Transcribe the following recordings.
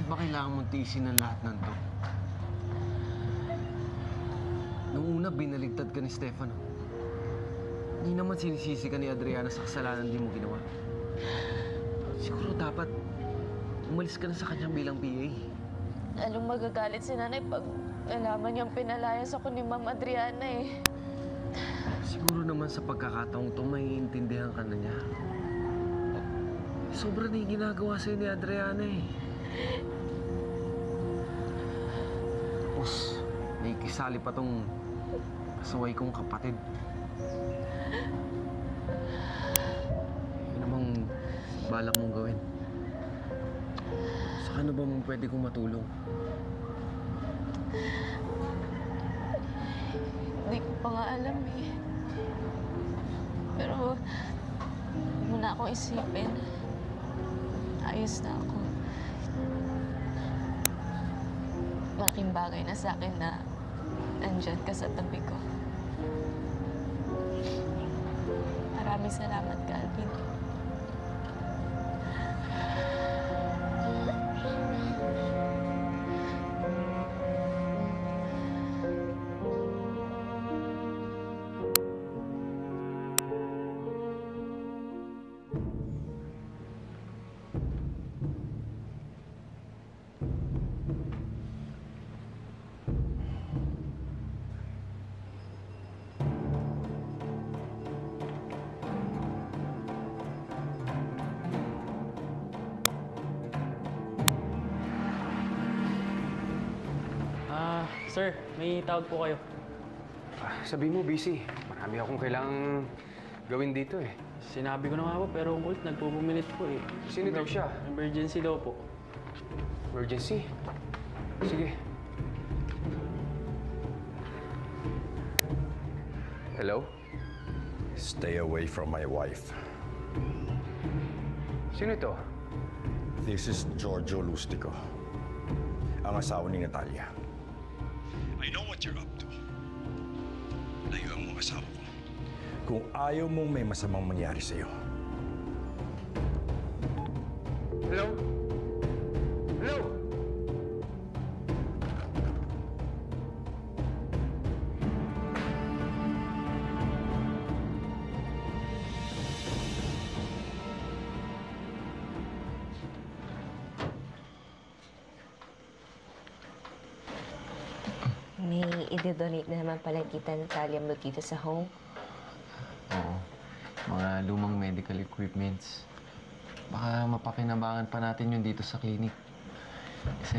Bakit ba kailangan mong tiisin ang lahat ng to? Nung una, binaligtad ka ni Stefano. Hindi naman sinisisi ka ni Adriana sa kasalanan di mo ginawa. Siguro dapat umalis ka na sa kanya bilang PA. Lalong magagalit si nanay pag nalaman niyang pinalayas ako ni Ma'am Adriana eh. Siguro naman sa pagkakataong to, maiintindihan ka na niya. Sobra na yung ginagawa sa'yo ni Adriana eh. Tapos, nakikisali pa tong pasaway kong kapatid. Yun namang balak mong gawin. Saka ano ba mong pwede kong matulong? Hindi ko pa nga alam eh. Pero, huwag mo na akong isipin. Ayos na ako. Malaking bagay na sa akin na nandyan ka sa tabi ko. Maraming salamat, Calvin. Sir, may tawag po kayo. Sabi mo, busy. Marami akong kailangang gawin dito eh. Sinabi ko na nga po, pero ang kulit, nagpupumilit po eh. Sino daw siya? Emergency daw po. Emergency? Sige. Hello? Stay away from my wife. Sino ito? This is Giorgio Lustico, ang asawa ni Natalia. I know what you're up to. Layuan mo ang asawa ko. Kung ayaw mong may masamang mangyari sa'yo. Hello? Hello? May i-donate na naman pala kita Natalia mo dito sa home. Oo. Mga lumang medical equipments. Baka mapakinabangan pa natin yun dito sa clinic. Kasi,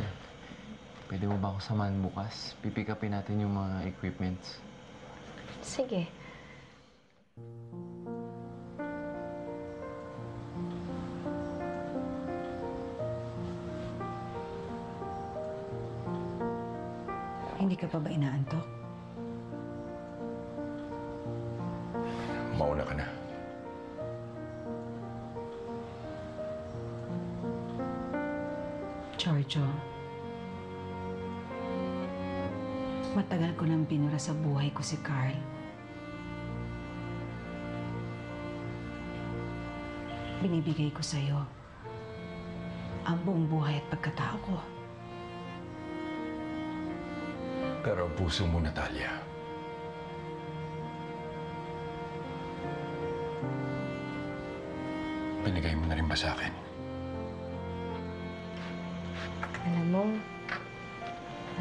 pwede mo ba ako samahan bukas? Pipick upin natin yung mga equipments. Sige. Hindi ka pa ba inaantok? Mauna ka na. Giorgio, matagal ko nang binura sa buhay ko si Carl. Binibigay ko sa'yo ang buong buhay at pagkatao ko. Pero ang puso mo, Natalia, binigay mo na rin ba sa akin? Alam mo,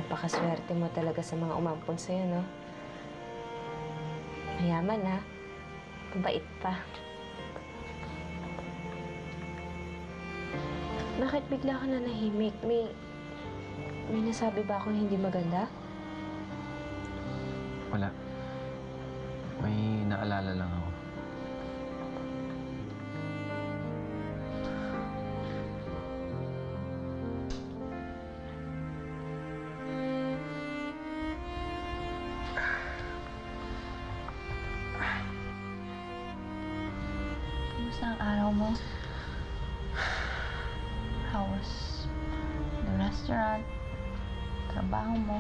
napakaswerte mo talaga sa mga umampon sa'yo, no? Mayaman, ha? Mabait pa. Bakit bigla ka na nahimik? May nasabi ba akong hindi maganda? Wala. May naalala lang ako. Kumusta ang araw mo? How was the restaurant? Trabaho mo?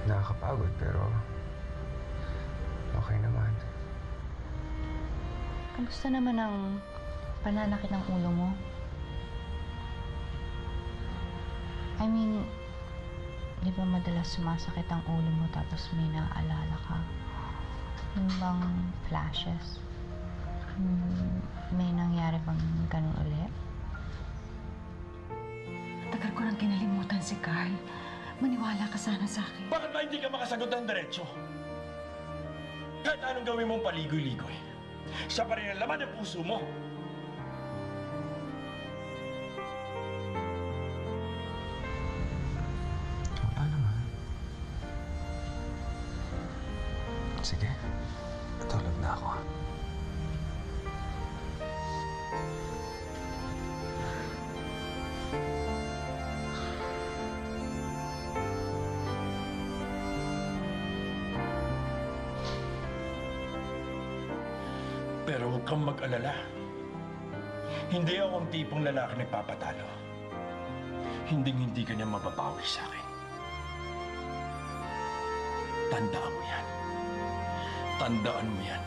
Nakakapagod pero okay naman. Kamusta naman ang pananakit ng ulo mo? I mean, di ba madalas sumasakit ang ulo mo tapos may naaalala ka? Yung bang flashes? May nangyari bang ganun ulit? Tagal ko nang kinalimutan si Carl. Maniwala ka sana sa akin. Bakit ba hindi ka makasagot ng diretsyo? Kahit anong gawin mong paligoy-ligoy, siya pa rin ang laman ng puso mo. Wala naman. Sige, tulog na ako. Pero huwag kang mag-alala. Hindi ako ang tipong lalaki nagpapatalo. Hinding-hindi ka niya mababawi sa akin. Tandaan mo yan. Tandaan mo yan.